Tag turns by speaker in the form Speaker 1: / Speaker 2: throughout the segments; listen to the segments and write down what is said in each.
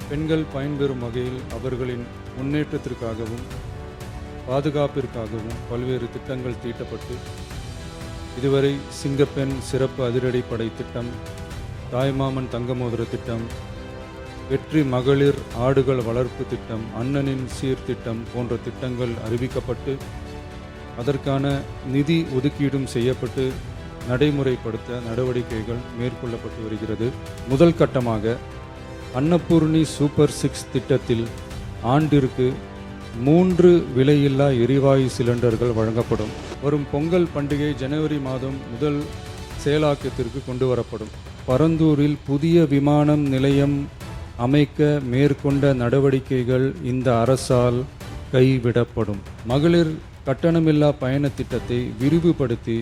Speaker 1: பெண்கள் பயன்பெறும் வகையில் அவர்களின் முன்னேற்றத்திற்காகவும் பாதுகாப்பிற்காகவும் பல்வேறு திட்டங்கள் தீட்டப்பட்டு இதுவரை சிங்கப்பெண் சிறப்பு அதிரடிப்படை திட்டம், தாய்மாமன் தங்கமோதிர திட்டம், வெற்றி மகளிர் ஆடுகள் வளர்ப்பு திட்டம், அண்ணனின் சீர்திட்டம் போன்ற திட்டங்கள் அறிவிக்கப்பட்டு அதற்கான நிதி ஒதுக்கீடும் செய்யப்பட்டு நடைமுறைப்படுத்த நடவடிக்கைகள் மேற்கொள்ளப்பட்டு வருகிறது. முதல் கட்டமாக அன்னபூர்ணி சூப்பர் 6 திட்டத்தில் ஆண்டிற்கு 3 விலையில்லா எரிவாயு சிலிண்டர்கள் வழங்கப்படும். வரும் பொங்கல் பண்டிகை ஜனவரி மாதம் முதல் செயலாக்கத்திற்கு கொண்டு வரப்படும். பரந்தூரில் புதிய விமானம் நிலையம் அமைக்க மேற்கொண்ட நடவடிக்கைகள் இந்த அரசால் கைவிடப்படும். மகளிர் கட்டணமில்லா பயண திட்டத்தை விரிவுபடுத்தி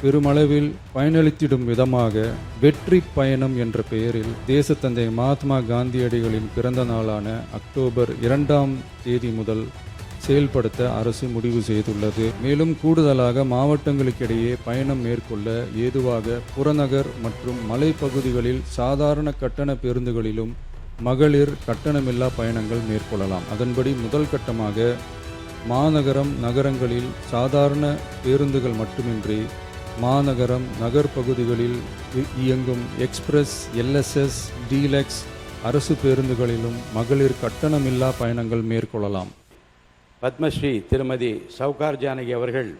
Speaker 1: பெருமளவில் பயனளித்திடும் விதமாக வெற்றி பயணம் என்ற பெயரில் தேசத்தந்தை மகாத்மா காந்தியடிகளின் பிறந்த நாளான அக்டோபர் 2ஆம் தேதி முதல் செயல்படுத்த அரசு முடிவு செய்துள்ளது. மேலும் கூடுதலாக மாவட்டங்களுக்கிடையே பயணம் மேற்கொள்ள ஏதுவாக புறநகர் மற்றும் மலைப்பகுதிகளில் சாதாரண கட்டண பேருந்துகளிலும் மகளிர் கட்டணமில்லா பயணங்கள் மேற்கொள்ளலாம். அதன்படி முதல் கட்டமாக மாநகரம் நகரங்களில் சாதாரண பேருந்துகள் மட்டுமின்றி மாநகரம் நகர்பகுதிகளில் இயங்கும் எக்ஸ்பிரஸ், LSS, டீலக்ஸ் அரசு பேருந்துகளிலும் மகளிர் கட்டணமில்லா பயணங்கள் மேற்கொள்ளலாம்.
Speaker 2: பத்மஸ்ரீ திருமதி சவுகார் ஜானகி அவர்கள்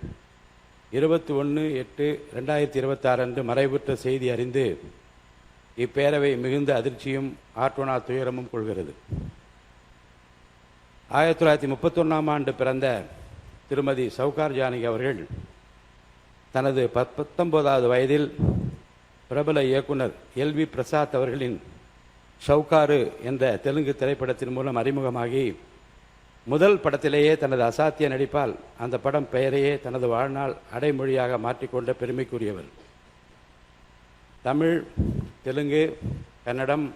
Speaker 2: 21/8/2026 அன்று மறைவுற்ற செய்தி அறிந்து இப்பேரவை மிகுந்த அதிர்ச்சியும் ஆற்றோனா துயரமும் கொள்கிறது. 1931ஆம் ஆண்டு பிறந்த திருமதி சவுகார் ஜானகி அவர்கள் தனது 19வது வயதில் பிரபல இயக்குனர் LV பிரசாத் அவர்களின் ஷவுகாரு என்ற தெலுங்கு திரைப்படத்தின் மூலம் அறிமுகமாகி முதல் படத்திலேயே தனது அசாத்திய நடிப்பால் அந்த படம் பெயரையே தனது வாழ்நாள் அடைமொழியாக மாற்றிக்கொண்ட பெருமைக்குரியவர். தமிழ், தெலுங்கு, கன்னடம்,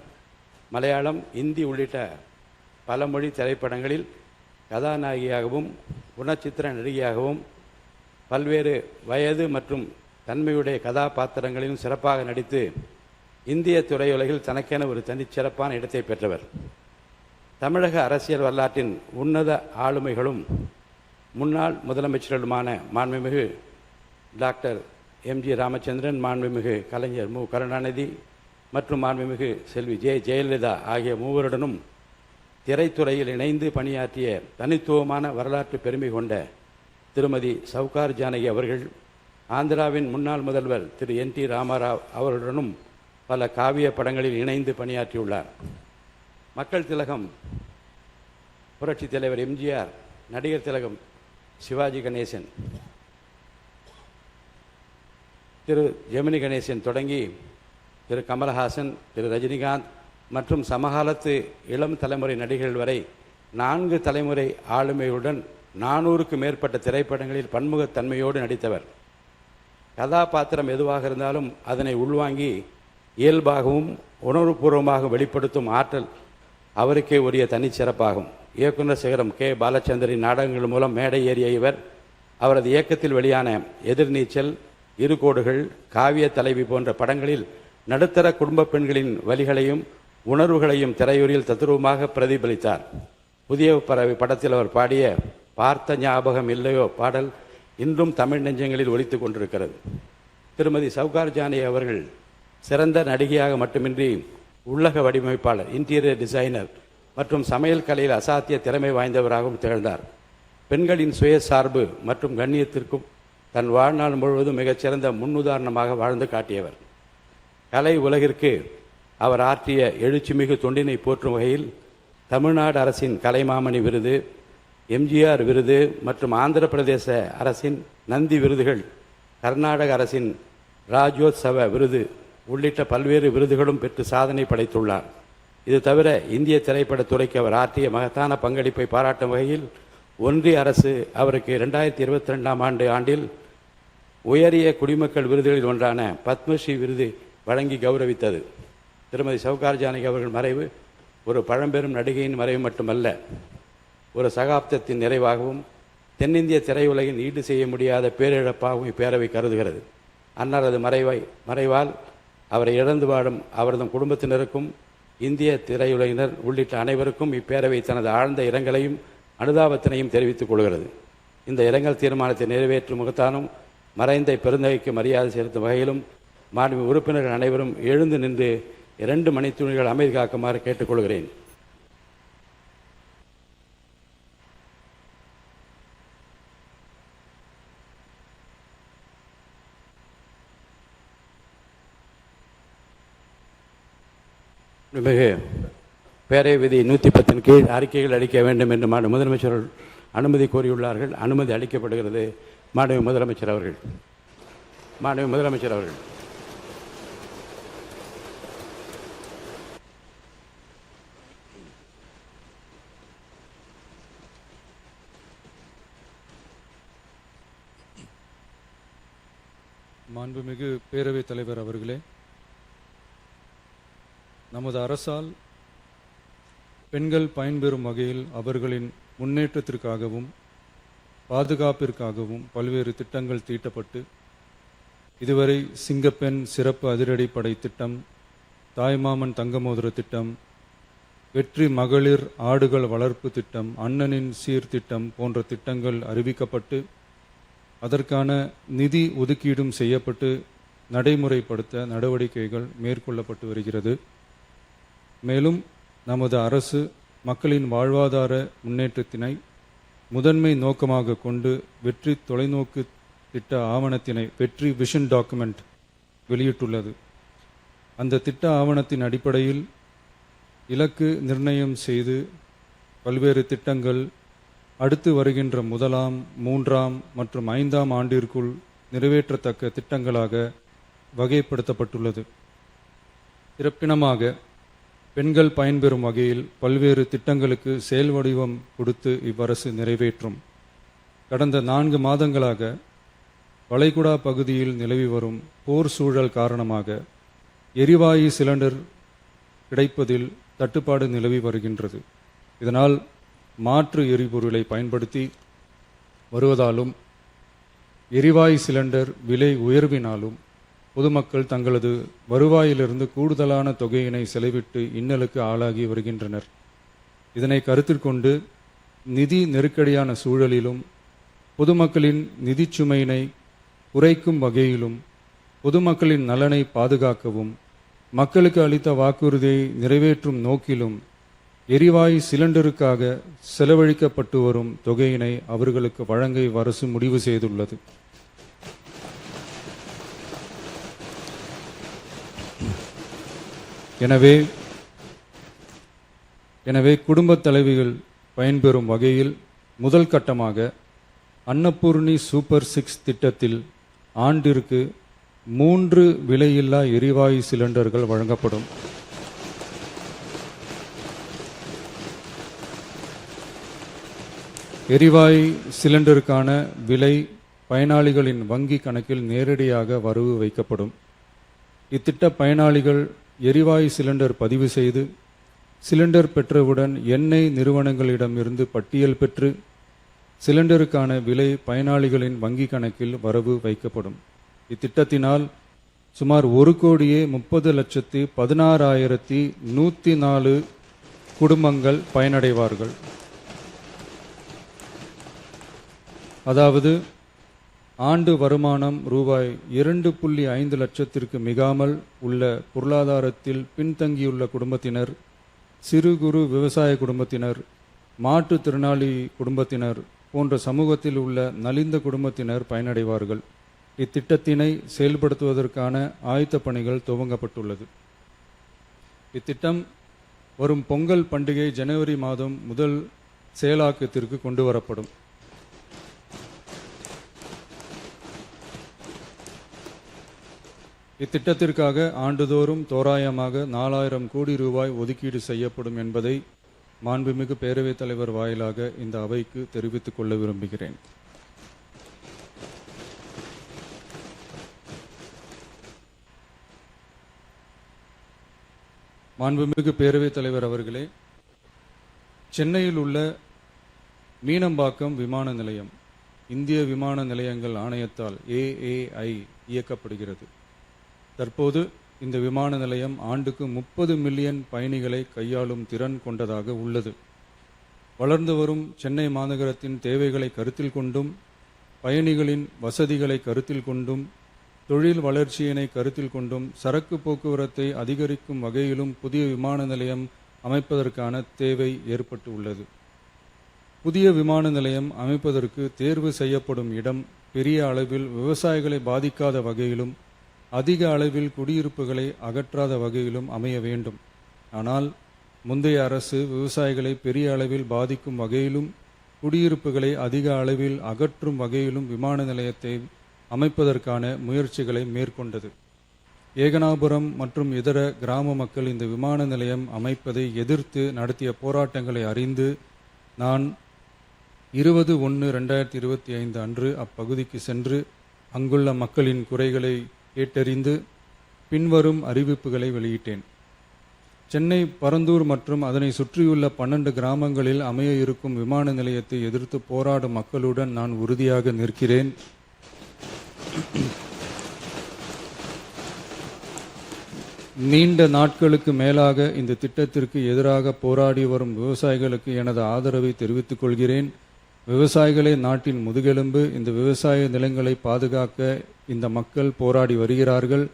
Speaker 2: மலையாளம், இந்தி உள்ளிட்ட பல மொழி திரைப்படங்களில் கதாநாயகியாகவும் குணச்சித்திர நடிகையாகவும் பல்வேறு வயது மற்றும் தன்மையுடைய கதாபாத்திரங்களிலும் சிறப்பாக நடித்து இந்திய திரையுலகில் தனக்கென ஒரு தனிச்சிறப்பான இடத்தை பெற்றவர். தமிழக அரசியல் வரலாற்றின் உன்னத ஆளுமைகளும் முன்னாள் முதலமைச்சர்களுமான மாண்புமிகு டாக்டர் MG ராமச்சந்திரன், மாண்புமிகு கலைஞர் மு கருணாநிதி மற்றும் மாண்புமிகு செல்வி ஜெயலலிதா ஆகிய மூவருடனும் திரைத்துறையில் இணைந்து பணியாற்றிய தனித்துவமான வரலாற்று பெருமை கொண்ட திருமதி சவுகார் ஜானகி அவர்கள் ஆந்திராவின் முன்னாள் முதல்வர் திரு NT ராமாராவ் அவர்களுடனும் பல காவிய படங்களில் இணைந்து பணியாற்றியுள்ளார். மக்கள் திலகம் புரட்சி தலைவர் MGR, நடிகர் திலகம் சிவாஜி கணேசன், திரு ஜெமினி கணேசன் தொடங்கி திரு கமலஹாசன், திரு ரஜினிகாந்த் மற்றும் சமகாலத்து இளம் தலைமுறை நடிகர்கள் வரை 4 தலைமுறை ஆளுமையுடன் 400க்கும் மேற்பட்ட திரைப்படங்களில் பன்முகத்தன்மையோடு நடித்தவர். கதாபாத்திரம் எதுவாக இருந்தாலும் அதனை உள்வாங்கி இயல்பாகவும் உணர்வுபூர்வமாக வெளிப்படுத்தும் ஆற்றல் அவருக்கே உரிய தனிச்சிறப்பாகும். இயக்குனர் சிகரம் K. பாலச்சந்தரின் நாடகங்கள் மூலம் மேடை ஏறிய இவர் அவரது இயக்கத்தில் வெளியான எதிர்நீச்சல், இருகோடுகள், காவிய தலைவி போன்ற படங்களில் நடுத்தர குடும்ப பெண்களின் வலிகளையும் உணர்வுகளையும் திரையுறையில் தத்துரூபமாக பிரதிபலித்தார். புதிய பறவை படத்தில் அவர் பாடிய பார்த்த ஞாபகம் இல்லையோ பாடல் இன்றும் தமிழ் நெஞ்சங்களில் ஒலித்து கொண்டிருக்கிறது. திருமதி சவுகார் ஜானகி அவர்கள் சிறந்த நடிகையாக மட்டுமின்றி உள்ளக வடிவமைப்பாளர், இன்டீரியர் டிசைனர் மற்றும் சமையல் கலையில் அசாத்திய திறமை வாய்ந்தவராகவும் திகழ்ந்தார். பெண்களின் சுயசார்பு மற்றும் கண்ணியத்திற்கும் தன் வாழ்நாள் முழுவதும் மிகச்சிறந்த முன்னுதாரணமாக வாழ்ந்து காட்டியவர். கலை உலகிற்கு அவர் ஆற்றிய எழுச்சிமிகு தொண்டினை போற்றும் வகையில் தமிழ்நாடு அரசின் கலைமாமணி விருது, MGR விருது மற்றும் ஆந்திர பிரதேச அரசின் நந்தி விருதுகள், கர்நாடக அரசின் ராஜ்யோத்சவ விருது உள்ளிட்ட பல்வேறு விருதுகளும் பெற்று சாதனை படைத்துள்ளார். இது தவிர இந்திய திரைப்படத்துறைக்கு அவர் ஆற்றிய மகத்தான பங்களிப்பை பாராட்டும் வகையில் ஒன்றிய அரசு அவருக்கு 2022ஆம் ஆண்டில் உயரிய குடிமக்கள் விருதுகளில் ஒன்றான பத்மஸ்ரீ விருது வழங்கி கௌரவித்தது. திருமதி சவுகார் ஜானகி அவர்கள் மறைவு ஒரு பழம்பெரும் நடிகையின் மறைவு மட்டுமல்ல, ஒரு சகாப்தத்தின் நிறைவாகவும் தென்னிந்திய திரையுலகின் ஈடு செய்ய முடியாத பேரிழப்பாகவும் இப்பேரவை கருதுகிறது. அன்னாரது மறைவால் அவரை இழந்து வாடும் அவரது குடும்பத்தினருக்கும் இந்திய திரையுலகினர் உள்ளிட்ட அனைவருக்கும் இப்பேரவை தனது ஆழ்ந்த இரங்கலையும் அனுதாபத்தினையும் தெரிவித்துக் கொள்கிறது. இந்த இரங்கல் தீர்மானத்தை நிறைவேற்றும் முகத்தானும் மறைந்த பெருந்தகைக்கு மரியாதை செலுத்தும் வகையிலும் மாண்புமிகு உறுப்பினர்கள் அனைவரும் எழுந்து நின்று 2 மணித்துளிகள் அமைதி காக்குமாறு கேட்டுக்கொள்கிறேன். மிகு பேரவை விதி 110 கீழ் அறிக்கைகள் அளிக்க வேண்டும் என்று முதலமைச்சர் அனுமதி கோரியுள்ளார்கள். அனுமதி அளிக்கப்படுகிறது. மாண்புமிகு முதலமைச்சர் அவர்கள்.
Speaker 1: மாண்புமிகு பேரவைத் தலைவர் அவர்களே, நமது அரசால் பெண்கள் பயன்பெறும் வகையில் அவர்களின் முன்னேற்றத்திற்காகவும் பாதுகாப்பிற்காகவும் பல்வேறு திட்டங்கள் தீட்டப்பட்டு இதுவரை சிங்கப்பெண் சிறப்பு அதிரடிப்படை திட்டம், தாய்மாமன் தங்கமோதிர திட்டம், வெற்றி மகளிர் ஆடுகள் வளர்ப்பு திட்டம், அண்ணனின் சீர்திட்டம் போன்ற திட்டங்கள் அறிவிக்கப்பட்டு அதற்கான நிதி ஒதுக்கீடும் செய்யப்பட்டு நடைமுறைப்படுத்த நடவடிக்கைகள் மேற்கொள்ளப்பட்டு வருகிறது. மேலும் நமது அரசு மக்களின் வாழ்வாதார முன்னேற்றத்தினை முதன்மை நோக்கமாக கொண்டு வெற்றி தொலைநோக்கு திட்ட ஆவணத்தினை வெற்றி விஷன் டாக்குமெண்ட் வெளியிட்டுள்ளது. அந்த திட்ட ஆவணத்தின் அடிப்படையில் இலக்கு நிர்ணயம் செய்து பல்வேறு திட்டங்கள் அடுத்து வருகின்ற 1ஆம், 3ஆம் மற்றும் 5ஆம் ஆண்டிற்குள் நிறைவேற்றத்தக்க திட்டங்களாக வகைப்படுத்தப்பட்டுள்ளது. சிறப்பினமாக பெண்கள் பயன்பெறும் வகையில் பல்வேறு திட்டங்களுக்கு செயல் வடிவம் கொடுத்து இவ்வரசு நிறைவேற்றும். கடந்த 4 மாதங்களாக வளைகுடா பகுதியில் நிலவி வரும் போர் சூழல் காரணமாக எரிவாயு சிலிண்டர் கிடைப்பதில் தட்டுப்பாடு நிலவி வருகின்றது. இதனால் மாற்று எரிபொருளை பயன்படுத்தி வருவதாலும் எரிவாயு சிலிண்டர் விலை உயர்வினாலும் பொதுமக்கள் தங்களது வருவாயிலிருந்து கூடுதலான தொகையினை செலவிட்டு இன்னலுக்கு ஆளாகி வருகின்றனர். இதனை கருத்தில் கொண்டு நிதி நெருக்கடியான சூழலிலும் பொதுமக்களின் நிதிச் சுமையினை குறைக்கும் வகையிலும் பொதுமக்களின் நலனை பாதுகாக்கவும் மக்களுக்கு அளித்த வாக்குறுதியை நிறைவேற்றும் நோக்கிலும் எரிவாயு சிலிண்டருக்காக செலவழிக்கப்பட்டு வரும் தொகையினை அவர்களுக்கு வழங்க அரசு முடிவு செய்துள்ளது. எனவே குடும்பத் தலைவிகள் பயன்பெறும் வகையில் முதல் கட்டமாக அன்னபூர்ணி சூப்பர் 6 திட்டத்தில் ஆண்டிற்கு 3 விலையில்லா எரிவாயு சிலிண்டர்கள் வழங்கப்படும். எரிவாயு சிலிண்டருக்கான விலை பயனாளிகளின் வங்கி கணக்கில் நேரடியாக வரவு வைக்கப்படும். இத்திட்ட பயனாளிகள் எரிவாயு சிலிண்டர் பதிவு செய்து சிலிண்டர் பெற்றவுடன் எண்ணெய் நிறுவனங்களிடமிருந்து பட்டியல் பெற்று சிலிண்டருக்கான விலை பயனாளிகளின் வங்கி கணக்கில் வரவு வைக்கப்படும். இத்திட்டத்தினால் சுமார் 1,30,16,104 குடும்பங்கள் பயனடைவார்கள். அதாவது ஆண்டு வருமானம் ரூபாய் 2.5 லட்சத்திற்கு மிகாமல் உள்ள பொருளாதாரத்தில் பின்தங்கியுள்ள குடும்பத்தினர், சிறு குறு விவசாய குடும்பத்தினர், மாற்றுத்திறனாளி குடும்பத்தினர் போன்ற சமூகத்தில் உள்ள நலிந்த குடும்பத்தினர் பயனடைவார்கள். இத்திட்டத்தினை செயல்படுத்துவதற்கான ஆயத்த பணிகள் துவங்கப்பட்டுள்ளது. இத்திட்டம் வரும் பொங்கல் பண்டிகை ஜனவரி மாதம் முதல் செயலாக்கத்திற்கு கொண்டு வரப்படும். இத்திட்டத்திற்காக ஆண்டுதோறும் தோராயமாக 4000 கோடி ரூபாய் ஒதுக்கீடு செய்யப்படும் என்பதை மாண்புமிகு பேரவைத் தலைவர் வாயிலாக இந்த அவைக்கு தெரிவித்துக் கொள்ள விரும்புகிறேன். மாண்புமிகு பேரவைத் தலைவர் அவர்களே, சென்னையில் உள்ள மீனம்பாக்கம் விமான நிலையம் இந்திய விமான நிலையங்கள் ஆணையத்தால் AAI இயக்கப்படுகிறது. தற்போது இந்த விமான நிலையம் ஆண்டுக்கு 30 மில்லியன் பயணிகளை கையாளும் திறன் கொண்டதாக உள்ளது. வளர்ந்து வரும் சென்னை மாநகரத்தின் தேவைகளை கருத்தில் கொண்டும், பயணிகளின் வசதிகளை கருத்தில் கொண்டும், தொழில் வளர்ச்சியினை கருத்தில் கொண்டும், சரக்கு போக்குவரத்தை அதிகரிக்கும் வகையிலும் புதிய விமான நிலையம் அமைப்பதற்கான தேவை ஏற்பட்டு உள்ளது. புதிய விமான நிலையம் அமைப்பதற்கு தேர்வு செய்யப்படும் இடம் பெரிய அளவில் விவசாயிகளை பாதிக்காத வகையிலும், அதிக அளவில் குடியிருப்புகளை அகற்றாத வகையிலும் அமைய வேண்டும். ஆனால் முந்தைய அரசு விவசாயிகளை பெரிய அளவில் பாதிக்கும் வகையிலும், குடியிருப்புகளை அதிக அளவில் அகற்றும் வகையிலும் விமான நிலையத்தை அமைப்பதற்கான முயற்சிகளை மேற்கொண்டது. ஏகனாபுரம் மற்றும் இதர கிராம மக்கள் இந்த விமான நிலையம் அமைப்பதை எதிர்த்து நடத்திய போராட்டங்களை அறிந்து நான் 20/1/2025 அன்று அப்பகுதிக்கு சென்று அங்குள்ள மக்களின் குறைகளை கேட்டறிந்து பின்வரும் அறிவிப்புகளை வெளியிட்டேன். சென்னை பரந்தூர் மற்றும் அதனை சுற்றியுள்ள 12 கிராமங்களில் அமைய இருக்கும் விமான நிலையத்தை எதிர்த்து போராடும் மக்களுடன் நான் உறுதியாக நிற்கிறேன். நீண்ட நாட்களுக்கு மேலாக இந்த திட்டத்திற்கு எதிராக போராடி வரும் விவசாயிகளுக்கு எனது ஆதரவை தெரிவித்துக் கொள்கிறேன். விவசாயிகளே நாட்டின் முதுகெலும்பு. இந்த விவசாய நிலங்களை பாதுகாக்க இந்த மக்கள் போராடி வருகிறார்கள்.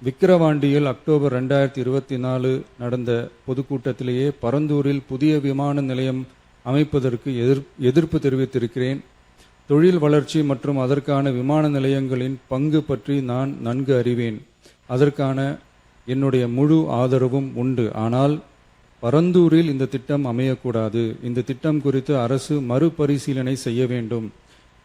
Speaker 1: விக்கிரவாண்டியில் அக்டோபர் 2024 நடந்த பொதுக்கூட்டத்திலேயே பரந்தூரில் புதிய விமான நிலையம் அமைப்பதற்கு எதிர்ப்பு தெரிவித்திருக்கிறேன். தொழில் வளர்ச்சி மற்றும் அதற்கான விமான நிலையங்களின் பங்கு பற்றி நான் நன்கு அறிவேன். அதற்கான என்னுடைய முழு ஆதரவும் உண்டு. ஆனால் பரந்தூரில் இந்த திட்டம் அமையக்கூடாது. இந்த திட்டம் குறித்து அரசு மறுபரிசீலனை செய்ய வேண்டும்.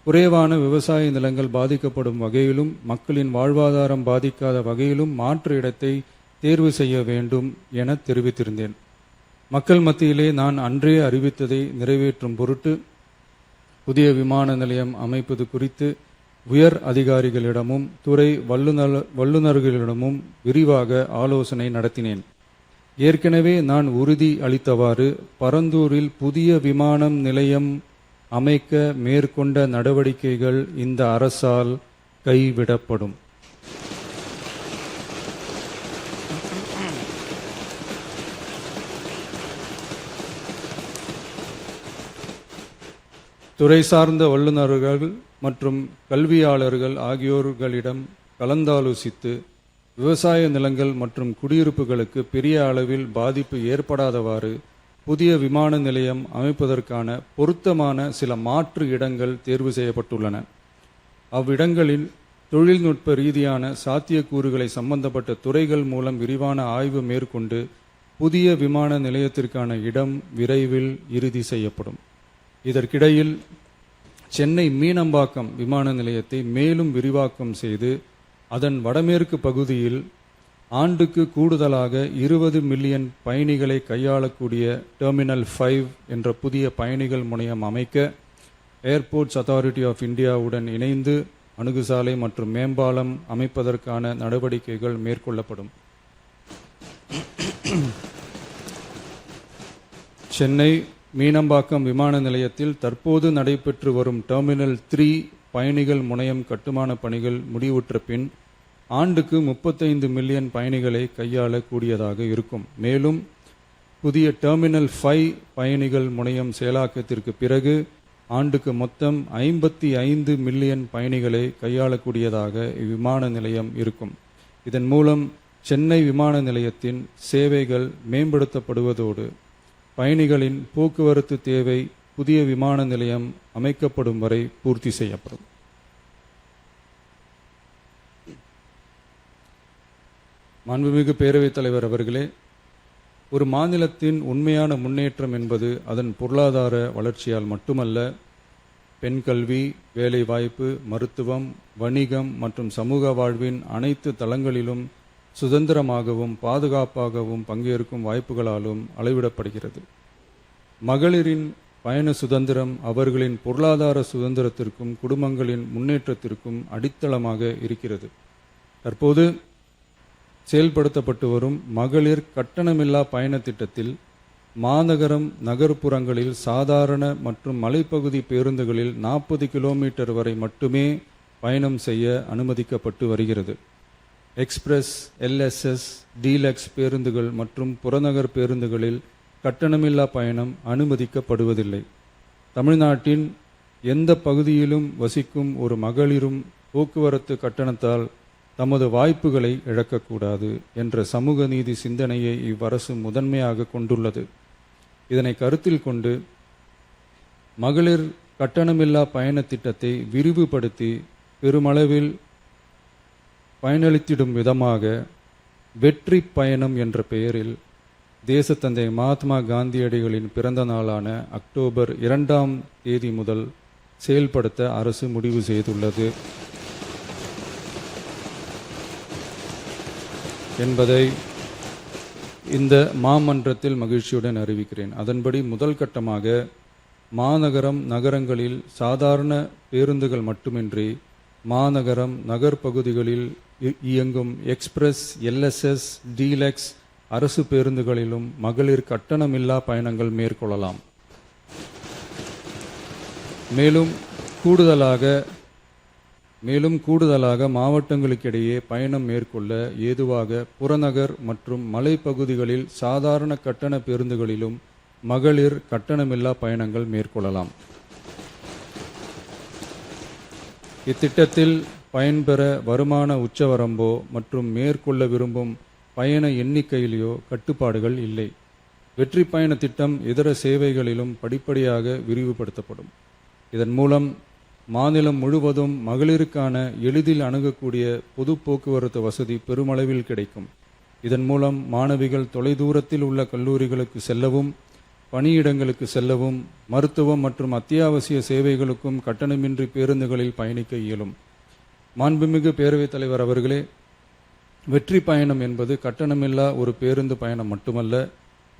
Speaker 1: குறைவான விவசாய நிலங்கள் பாதிக்கப்படும் வகையிலும், மக்களின் வாழ்வாதாரம் பாதிக்காத வகையிலும் மாற்று இடத்தை தேர்வு செய்ய வேண்டும் என தெரிவித்திருந்தேன். மக்கள் மத்தியிலே நான் அன்றே அறிவித்ததை நிறைவேற்றும் பொருட்டு புதிய விமான நிலையம் அமைப்பது குறித்து உயர் அதிகாரிகளிடமும் துறை வல்லுநர்களிடமும் விரிவாக ஆலோசனை நடத்தினேன். ஏற்கனவே நான் உறுதி அளித்தவாறு பரந்தூரில் புதிய விமான நிலையம் அமைக்க மேற்கொண்ட நடவடிக்கைகள் இந்த அரசால் கைவிடப்படும். துறை சார்ந்த வல்லுநர்கள் மற்றும் கல்வியாளர்கள் ஆகியோர்களிடம் கலந்தாலோசித்து விவசாய நிலங்கள் மற்றும் குடியிருப்புகளுக்கு பெரிய அளவில் பாதிப்பு ஏற்படாதவாறு புதிய விமான நிலையம் அமைப்பதற்கான பொருத்தமான சில மாற்று இடங்கள் தேர்வு செய்யப்பட்டுள்ளன. அவ்விடங்களில் தொழில்நுட்ப ரீதியான சாத்தியக்கூறுகளை சம்பந்தப்பட்ட துறைகள் மூலம் விரிவான ஆய்வு மேற்கொண்டு புதிய விமான நிலையத்திற்கான இடம் விரைவில் இறுதி செய்யப்படும். இதற்கிடையில் சென்னை மீனம்பாக்கம் விமான நிலையத்தை மேலும் விரிவாக்கம் செய்து அதன் வடமேற்கு பகுதியில் ஆண்டுக்கு கூடுதலாக 20 மில்லியன் பயணிகளை கையாளக்கூடிய டெர்மினல் 5 என்ற புதிய பயணிகள் முனையம் அமைக்க ஏர்போர்ட்ஸ் அத்தாரிட்டி ஆஃப் இந்தியாவுடன் இணைந்து அணுகுசாலை மற்றும் மேம்பாலம் அமைப்பதற்கான நடவடிக்கைகள் மேற்கொள்ளப்படும். சென்னை மீனம்பாக்கம் விமான நிலையத்தில் தற்போது நடைபெற்று வரும் டெர்மினல் 3 பயணிகள் முனையம் கட்டுமான பணிகள் முடிவுற்ற பின் ஆண்டுக்கு 35 மில்லியன் பயணிகளை கையாளக்கூடியதாக இருக்கும். மேலும் புதிய டெர்மினல் 5 பயணிகள் முனையம் செயலாக்கத்திற்கு பிறகு ஆண்டுக்கு மொத்தம் 55 மில்லியன் பயணிகளை கையாளக்கூடியதாக இவ்விமான நிலையம் இருக்கும். இதன் மூலம் சென்னை விமான நிலையத்தின் சேவைகள் மேம்படுத்தப்படுவதோடு பயணிகளின் போக்குவரத்து தேவை புதிய விமான நிலையம் அமைக்கப்படும் வரை பூர்த்தி செய்யப்படும். மாண்புமிகு பேரவைத் தலைவர் அவர்களே, ஒரு மாநிலத்தின் உண்மையான முன்னேற்றம் என்பது அதன் பொருளாதார வளர்ச்சியால் மட்டுமல்ல, பெண் கல்வி, வேலைவாய்ப்பு, மருத்துவம், வணிகம் மற்றும் சமூக வாழ்வின் அனைத்து தளங்களிலும் சுதந்திரமாகவும் பாதுகாப்பாகவும் பங்கேற்கும் வாய்ப்புகளாலும் அளவிடப்படுகிறது. மகளிரின் பயண சுதந்திரம் அவர்களின் பொருளாதார சுதந்திரத்திற்கும் குடும்பங்களின் முன்னேற்றத்திற்கும் அடித்தளமாக இருக்கிறது. தற்போது செயல்படுத்தப்பட்டு வரும் மகளிர் கட்டணமில்லா பயண திட்டத்தில் மாநகரம் நகர்ப்புறங்களில் சாதாரண மற்றும் மலைப்பகுதி பேருந்துகளில் 40 கிலோமீட்டர் வரை மட்டுமே பயணம் செய்ய அனுமதிக்கப்பட்டு வருகிறது. எக்ஸ்பிரஸ், எல்எஸ்எஸ், டீலக்ஸ் பேருந்துகள் மற்றும் புறநகர் பேருந்துகளில் கட்டணமில்லா பயணம் அனுமதிக்கப்படுவதில்லை. தமிழ்நாட்டின் எந்த பகுதியிலும் வசிக்கும் ஒரு மகளிரும் போக்குவரத்து கட்டணத்தால் தமது வாய்ப்புகளை இழக்கக்கூடாது என்ற சமூக நீதி சிந்தனையை இவ்வரசு முதன்மையாக கொண்டுள்ளது. இதனை கருத்தில் கொண்டு மகளிர் கட்டணமில்லா பயண திட்டத்தை விரிவுபடுத்தி பெருமளவில் பயனளித்திடும் விதமாக வெற்றி பயணம் என்ற பெயரில் தேசத்தந்தை மகாத்மா காந்தியடிகளின் பிறந்த நாளான அக்டோபர் 2ஆம் தேதி முதல் செயல்படுத்த அரசு முடிவு செய்துள்ளது என்பதை இந்த மாமன்றத்தில் மகிழ்ச்சியுடன் அறிவிக்கிறேன். அதன்படி முதல் கட்டமாக மாநகரம், நகரங்களில் சாதாரண பேருந்துகள் மட்டுமின்றி மாநகரம், நகர்ப்பகுதிகளில் இயங்கும் எக்ஸ்பிரஸ், எல்எஸ்எஸ், டீலக்ஸ் அரசு பேருந்துகளிலும் மகளிர் கட்டணமில்லா பயணங்கள் மேற்கொள்ளலாம். மேலும் கூடுதலாக மாவட்டங்களுக்கிடையே பயணம் மேற்கொள்ள ஏதுவாக புறநகர் மற்றும் மலைப்பகுதிகளில் சாதாரண கட்டண பேருந்துகளிலும் மகளிர் கட்டணமில்லா பயணங்கள் மேற்கொள்ளலாம். இத்திட்டத்தில் பயன்பெற வருமான உச்சவரம்போ மற்றும் மேற்கொள்ள விரும்பும் பயண எண்ணிக்கையிலேயோ கட்டுப்பாடுகள் இல்லை. வெற்றி பயண திட்டம் இதர சேவைகளிலும் படிப்படியாக விரிவுபடுத்தப்படும். இதன் மூலம் மாநிலம் முழுவதும் மகளிருக்கான எளிதில் அணுகக்கூடிய பொது போக்குவரத்து வசதி பெருமளவில் கிடைக்கும். இதன் மூலம் மாணவிகள் தொலைதூரத்தில் உள்ள கல்லூரிகளுக்கு செல்லவும், பணியிடங்களுக்கு செல்லவும், மருத்துவம் மற்றும் அத்தியாவசிய சேவைகளுக்கும் கட்டணமின்றி பேருந்துகளில் பயணிக்க இயலும். மாண்புமிகு பேரவைத் தலைவர் அவர்களே, வெற்றி பயணம் என்பது கட்டணமில்லா ஒரு பேருந்து பயணம் மட்டுமல்ல,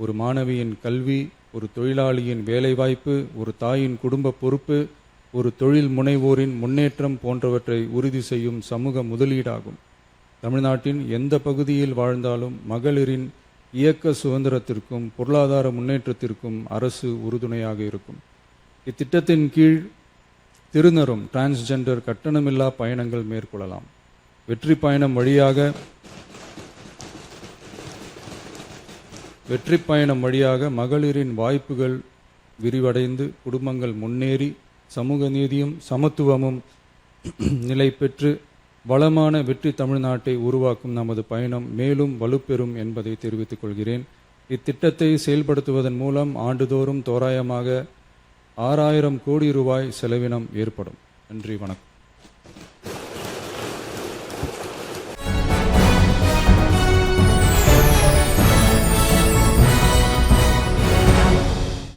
Speaker 1: ஒரு மாணவியின் கல்வி, ஒரு தொழிலாளியின் வேலைவாய்ப்பு, ஒரு தாயின் குடும்ப பொறுப்பு, ஒரு தொழில் முனைவோரின் முன்னேற்றம் போன்றவற்றை உறுதி செய்யும் சமூக முதலீடாகும். தமிழ்நாட்டின் எந்த பகுதியில் வாழ்ந்தாலும் மகளிரின் இயக்க சுதந்திரத்திற்கும் பொருளாதார முன்னேற்றத்திற்கும் அரசு உறுதுணையாக இருக்கும். இத்திட்டத்தின் கீழ் திருநரும் டிரான்ஸ்ஜெண்டர் கட்டணமில்லா பயணங்கள் மேற்கொள்ளலாம். வெற்றி பயணம் வழியாக மகளிரின் வாய்ப்புகள் விரிவடைந்து குடும்பங்கள் முன்னேறி சமூக நீதியும் சமத்துவமும் நிலை பெற்று வளமான வெற்றி தமிழ்நாட்டை உருவாக்கும் நமது பயணம் மேலும் வலுப்பெறும் என்பதை தெரிவித்துக் கொள்கிறேன். இத்திட்டத்தை செயல்படுத்துவதன் மூலம் ஆண்டுதோறும் தோராயமாக 6000 கோடி ரூபாய் செலவினம் ஏற்படும். நன்றி, வணக்கம்.